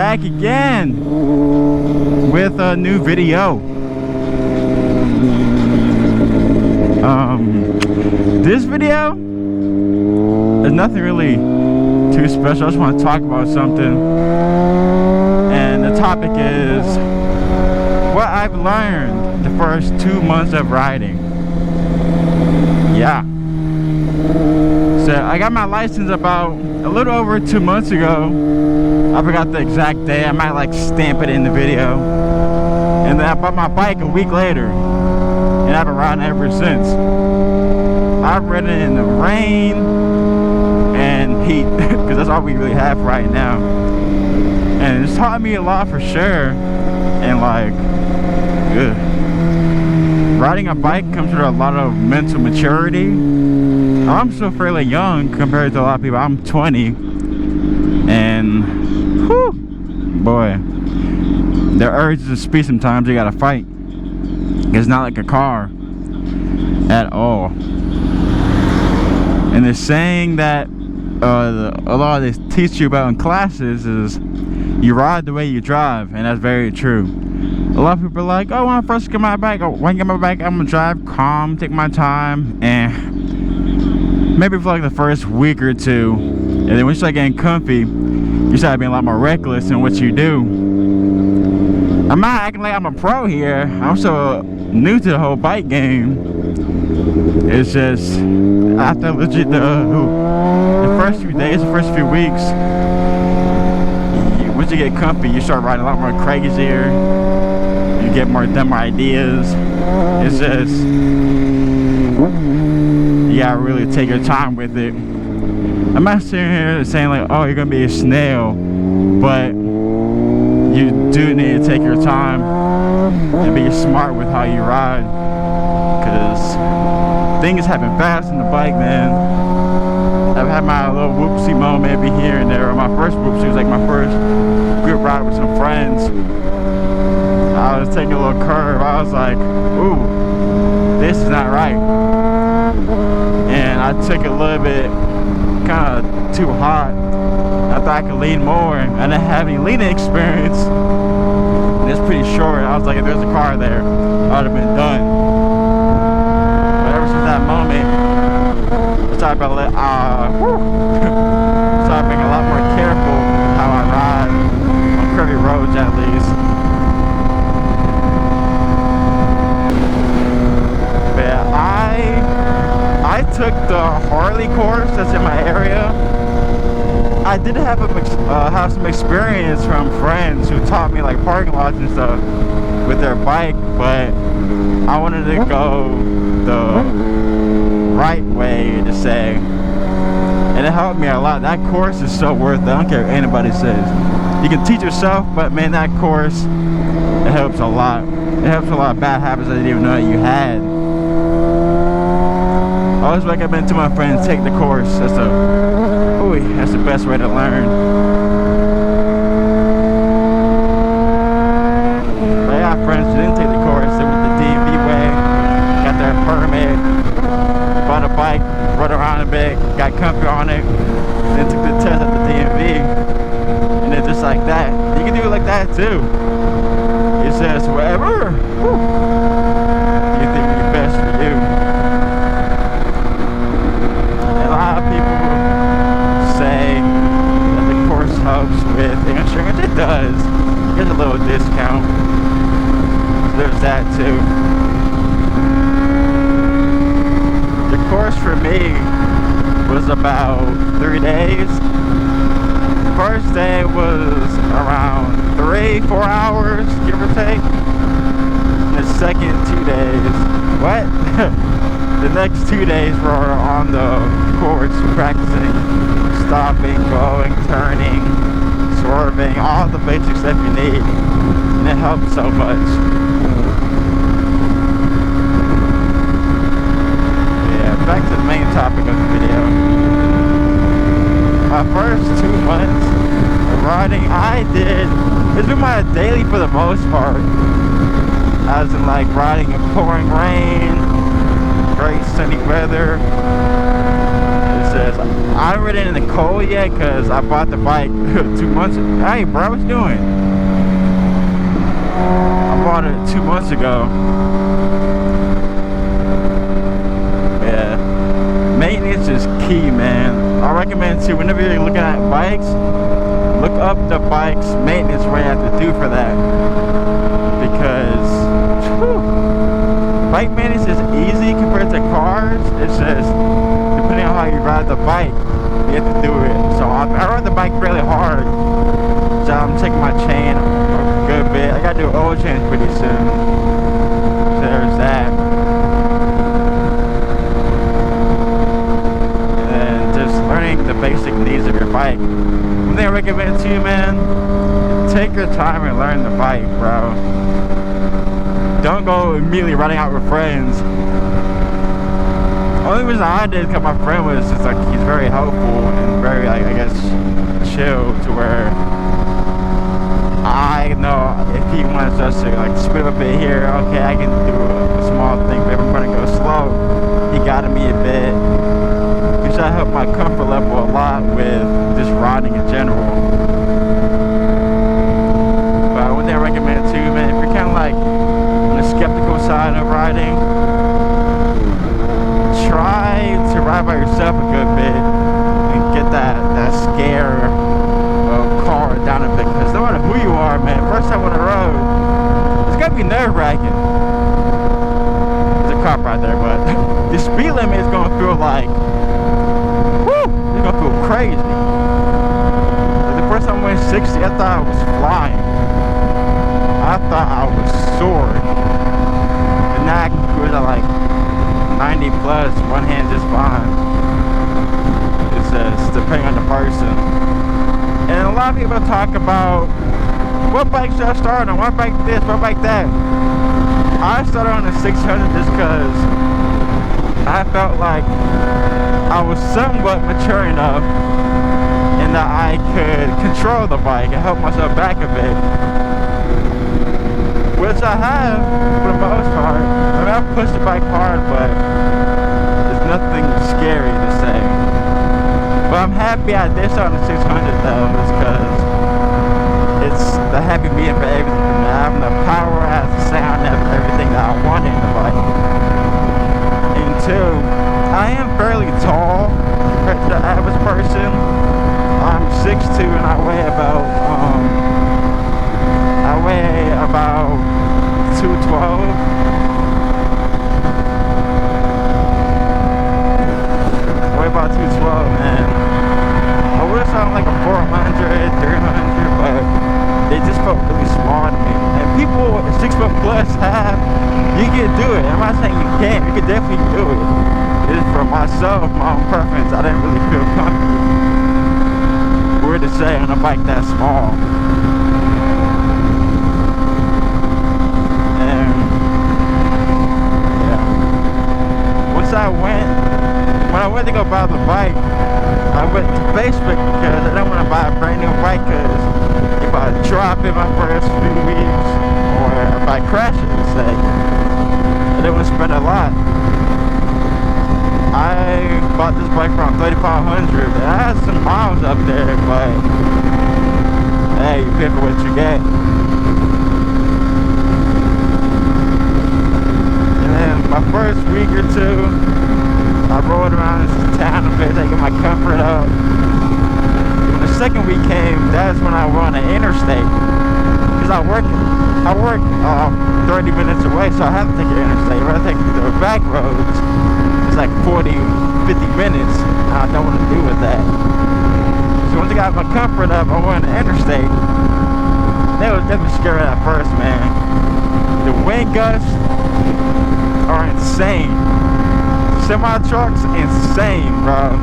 back again with a new video. This video is nothing really too special. I just want to talk about something, and the topic is what I've learned the first 2 months of riding. Yeah. So I got my license about a little over 2 months ago. I forgot the exact day. I might like stamp it in the video. And then I bought my bike a week later, and I've been riding ever since. I've ridden in the rain and heat, because that's all we really have right now. And it's taught me a lot for sure. And like, riding a bike comes with a lot of mental maturity. I'm still fairly young compared to a lot of people. I'm 20, and whew, boy, the urge to speed sometimes you gotta fight. It's not like a car at all. And the saying that a lot of this teach you about in classes is you ride the way you drive, and that's very true. A lot of people are like, oh, when I first get my bike, I'm gonna drive calm, take my time, and maybe for like the first week or two, and then when you start getting comfy, you start being a lot more reckless in what you do. I'm not acting like I'm a pro here. I'm so new to the whole bike game. It's just after legit the first few days, the first few weeks, once you get comfy, you start riding a lot more crazier. You get more dumb ideas. It's just, you gotta really take your time with it. I'm not sitting here saying like, oh, you're gonna be a snail, but you do need to take your time and be smart with how you ride, because things happen fast on the bike, man. I've had my little whoopsie moment maybe here and there. My first whoopsie was like my first group ride with some friends. I was taking a little curve. I was like, ooh, this is not right. And I took a little bit kind of too hot. I thought I could lean more. I didn't have any leaning experience. And it's pretty short. I was like, if there's a car there, I would have been done. But ever since that moment, I started being a lot more careful how I ride on curvy roads, at least. But yeah, I took the Harley course that's in my area. I did have some experience from friends who taught me like parking lots and stuff with their bike, but I wanted to go the right way to say, and it helped me a lot. That course is so worth it. I don't care what anybody says. You can teach yourself, but man, that course, it helps a lot. It helps a lot of bad habits I didn't even know that you had. I always recommend to my friends, take the course. That's the best way to learn. But I got friends who didn't take the course. They went the DMV way, got their permit, bought a bike, rode around a bit, got comfy on it, then took the test at the DMV, and then just like that. You can do it like that too. It says whatever you think is best for you. And a lot of people say that the course helps with insurance. It does. Get a little discount. So there's that too. The course for me was about 3 days. First day was around 3-4 hours, give or take. And the second 2 days, the next 2 days were on the course practicing stopping, going, turning, swerving, all the basic stuff you need, and it helps so much. Yeah, back to the main topic of the video. My first 2 months of riding, it's been my daily for the most part. As in like riding in pouring rain, great sunny weather. It says I haven't ridden in the cold yet because I bought the bike 2 months ago. Hey, bro, what you doing? I bought it 2 months ago. Yeah. Maintenance is key, man. I recommend too, whenever you're looking at bikes, look up the bike's maintenance what you have to do for that. Because bike maintenance is easy compared to cars. It's just depending on how you ride the bike, you have to do it. So I ride the bike really hard. So I'm taking my chain a good bit. I gotta do an oil change pretty soon. So there's that. And just learning the basic needs of your bike. One thing I recommend to you, man, take your time and learn the bike, bro. Don't go immediately running out with friends. Only reason I did because my friend was just like, he's very helpful and very, like, I guess, chill to where I know if he wants us to like speed up a bit here, okay, I can do a small thing, but if I'm gonna go slow, he guided me a bit. Because that helped my comfort level a lot with just riding in general. But one thing I recommend too, man, if you're kind of like on the skeptical side of riding, try to ride by yourself a good bit and get that scare of car down a bit, because no matter who you are, man, first time on the road, it's gonna be nerve-wracking. There's a cop right there, but the speed limit is gonna feel like, whoo, it's gonna feel crazy. Like the first time I went 60, I thought I was flying. I thought I was soaring. And now I can cruise at like 90 plus, one hand just fine. It's just depending on the person. And a lot of people talk about what bike should I start on, what bike this, what bike that. I started on the 600 just because I felt like I was somewhat mature enough and that I could control the bike and help myself back a bit. Which I have for the most part. I mean, I've pushed the bike hard, but there's nothing scary to say. But I'm happy I did start on the 600 though, just because it's the happy medium for everything. I have the power, I have the sound, I have everything that I want in the bike. And two, I am fairly tall compared to the average person. I'm 6'2" and I weigh about 212. About 212, man. I would have sounded like a 400, 300, but they just felt really small to me. And people 6 foot plus have, you can do it. I'm not saying you can't, you can definitely do it. It's for myself, my own preference. I didn't really feel comfortable. Weird to say on a bike that small. And yeah. Once when I went to go buy the bike, I went to Facebook because I don't want to buy a brand new bike, because if I drop it my first few weeks, or if I crash it, say, I didn't want to spend a lot. I bought this bike for around $3,500. It has some miles up there, but hey, you pay for what you get. And then my first week or two, I rode around this town a bit, taking my comfort up. When the second week came, that's when I went on the interstate. Because I work 30 minutes away, so I have to take an interstate. If I take the back roads, it's like 40, 50 minutes. And I don't want to do with that. So once I got my comfort up, I went on the interstate. That was definitely scary at first, man. The wind gusts are insane. Semi-trucks, insane, bro.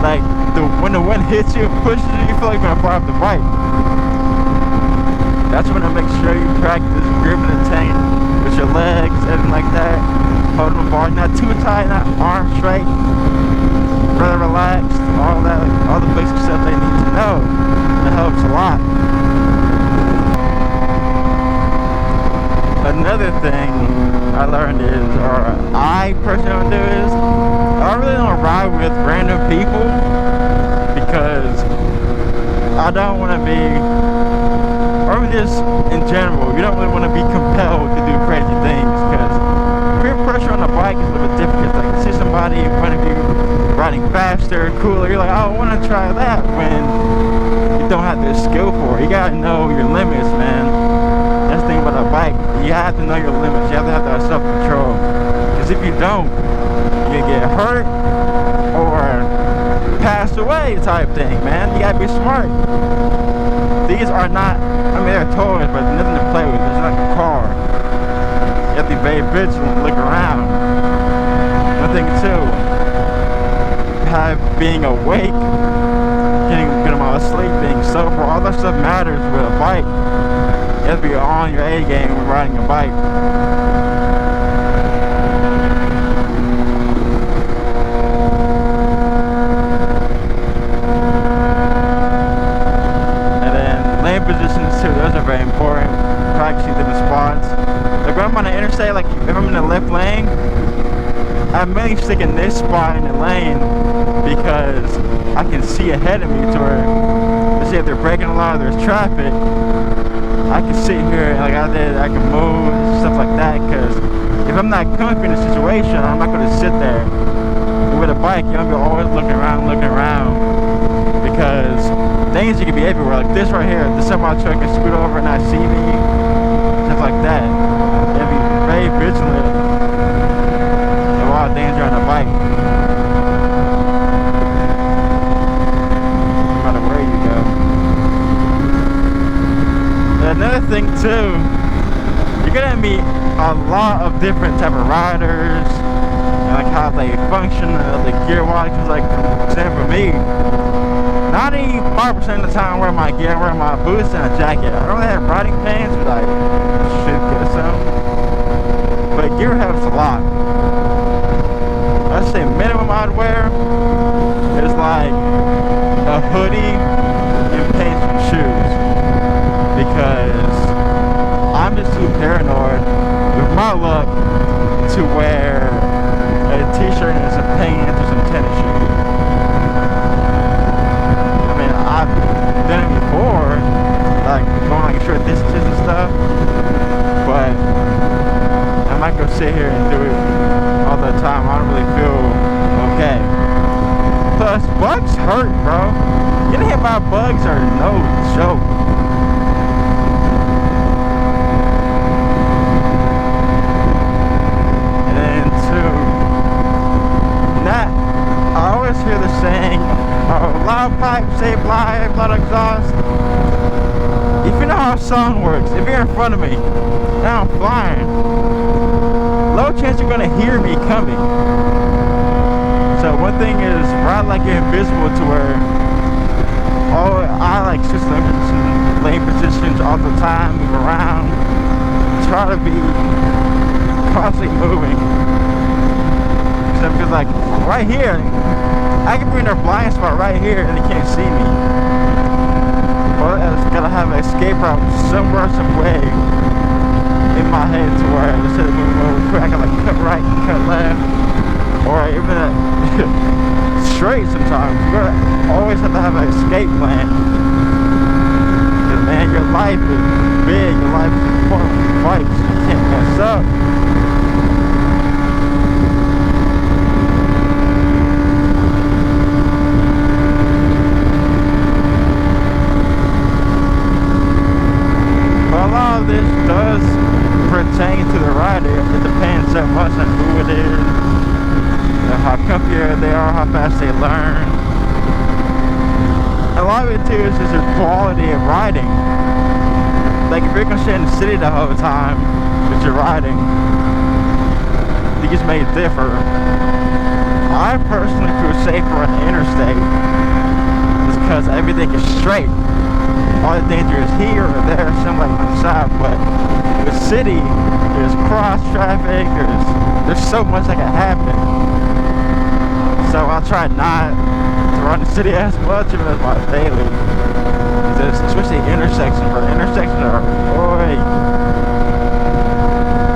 Like, when the wind hits you and pushes you, you feel like you're gonna fly off the bike. That's when I make sure you practice gripping the tank with your legs, everything like that. Holding the bar, not too tight, not arms straight. Really relaxed, all that, all the basic stuff they need to know. It helps a lot. Another thing I I learned is, or I personally don't do is, I really don't ride with random people because I don't want to be, or just in general, you don't really want to be compelled to do crazy things because peer pressure on the bike is a little bit different. It's like you see somebody in front of you riding faster, cooler, you're like, oh, I want to try that, when you don't have the skill for it. You gotta know your limits, man. That's the thing about a bike. You have to know your limits. You have to have that self-control. Because if you don't, you get hurt or pass away type thing, man. You gotta be smart. These are not, I mean, they're toys, but nothing to play with. It's like a car. You have to be very vigilant and look around. One thing too, being awake, getting a good amount of sleep, being sober, all that stuff matters with a bike. You have to be on your A game when riding a bike. And then lane positions too, those are very important. Practicing different spots. Like when I'm on the interstate, like if I'm in the left lane, I'm mainly sticking this spot in the lane because I can see ahead of me to where, let's see if they're braking a lot or there's traffic, I can sit here and like I did, I can move and stuff like that, because if I'm not comfy in a situation, I'm not going to sit there. And with a bike, you're going to be always looking around, because danger can be everywhere. Like this right here, the semi truck can scoot over and not see me, stuff like that. You have to be very vigilant. A lot of danger on a bike. No matter where you go. And another thing too, you're gonna meet a lot of different type of riders and like how they function, the gear wise. Like for example, for me, 95% of the time I wear my gear, I wear my boots and a jacket. I don't really have riding pants, but I should get some. But gear helps a lot. I'd say minimum I'd wear is like a hoodie and pants and shoes, because I'm just too paranoid with my luck to wear a t-shirt and some pants or some tennis shoes. I mean, I've done it before, like going like short distances and stuff, but I'm not gonna sit here and do it all the time. I don't really feel okay. Plus, bugs hurt, bro. Getting hit by bugs are no joke. And then two, that I always hear the saying, oh, loud pipe, save life, loud exhaust. If you know how a song works, if you're in front of me, now I'm flying, low chance you're gonna hear me coming. So one thing is ride like you're invisible to where, oh, I like switch lane positions all the time, move around, try to be constantly moving. Except because like right here, I can be in their blind spot right here and they can't see me. Well, I just gotta have an escape route somewhere, some way in my head to where instead of moving over quick, I can like cut right, cut left, or even straight sometimes. You always have to have an escape plan. Because man, your life is big, your life is important with bikes, you can't mess up. This does pertain to the rider. It depends so much on who it is, how comfy they are, how fast they learn. A lot of it too is just the quality of riding. Like if you're gonna stay in the city the whole time with your riding, it just may differ. I personally feel safer on the interstate just because everything is straight. All the danger is here or there, somewhere on the side, but the city, there's cross traffic, there's so much that can happen. So I'll try not to run the city as much even as my daily. Especially intersections, but intersections are, boy,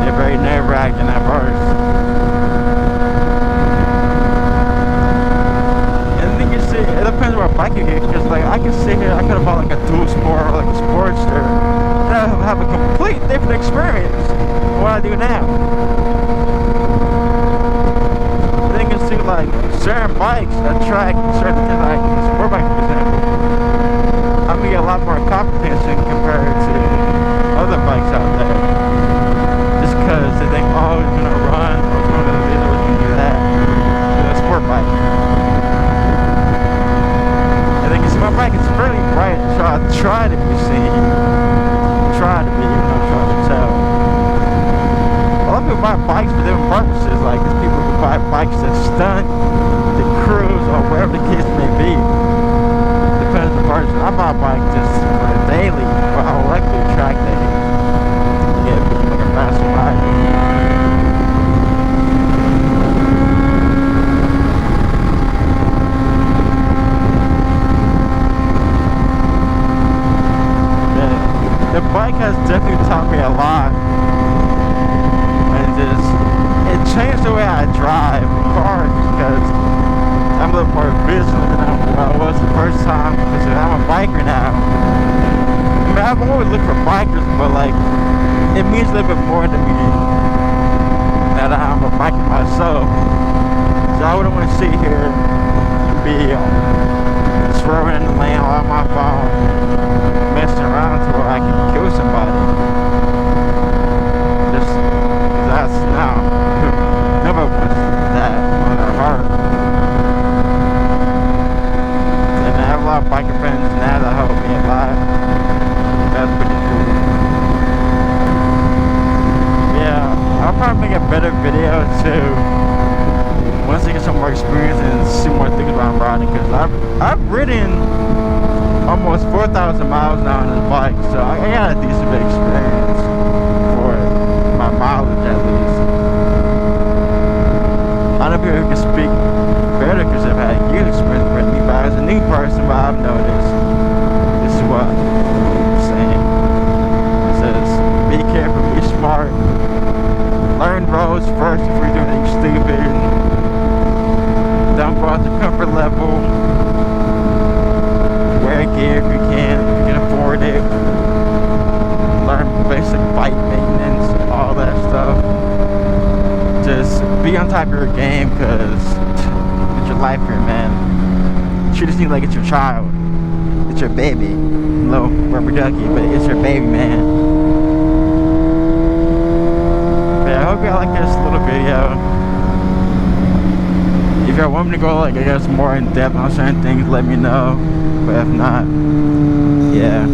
they're very nerve-wracking. have a complete different experience than what I do now. I think it's too, like, certain bikes attract certain things, like sport bike, for example. I mean, a lot more competition compared to other bikes out there. Just because they think, oh, it's gonna run, or it's gonna do this, or it's gonna do that. With a sport bike. I think it's my bike, it's fairly bright, so I try to be seen. Try to be, even though I'm trying to tell. A lot of people buy bikes for different purposes, like there's people who buy bikes that stunt, to cruise, or wherever the case may be. Depends on the person. I buy a bike just for the daily, but I would like to track day. Yeah, become like a faster rider. The bike has definitely taught me a lot, and just it changed the way I drive cars because I'm a little more vigilant than I was the first time because I'm a biker now. I mean, I've always looked for bikers, but like it means a little bit more to me that I'm a biker myself. So I wouldn't want to sit here and be swerving in the lane on my phone, messing around to where I can kill somebody. Just that's now. Nobody wants that on their heart. And I have a lot of biker friends now that help me a lot. That's pretty cool. Yeah, I'll probably make a better video too once I get some more experience and see more things about riding, because I've ridden almost 4,000 miles now on this bike, so I got a decent bit of experience for my mileage at least. I know people who can speak better because they've had years experience with me, but as a new person, what I've noticed, this is what I'm saying. It says, be careful, be smart, learn roads first before you're doing anything stupid. Don't go out the comfort level. Wear gear if you can afford it. Learn basic bike maintenance, all that stuff. Just be on top of your game, because it's your life here, man. Treat this thing like it's your child. It's your baby. Little rubber ducky, but it's your baby, man. But yeah, I hope y'all like this little video. If y'all want me to go, like, I guess more in depth on certain things, let me know. But if not, yeah.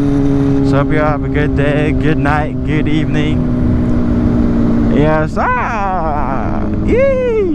So hope y'all have a good day, good night, good evening. Yes, yee.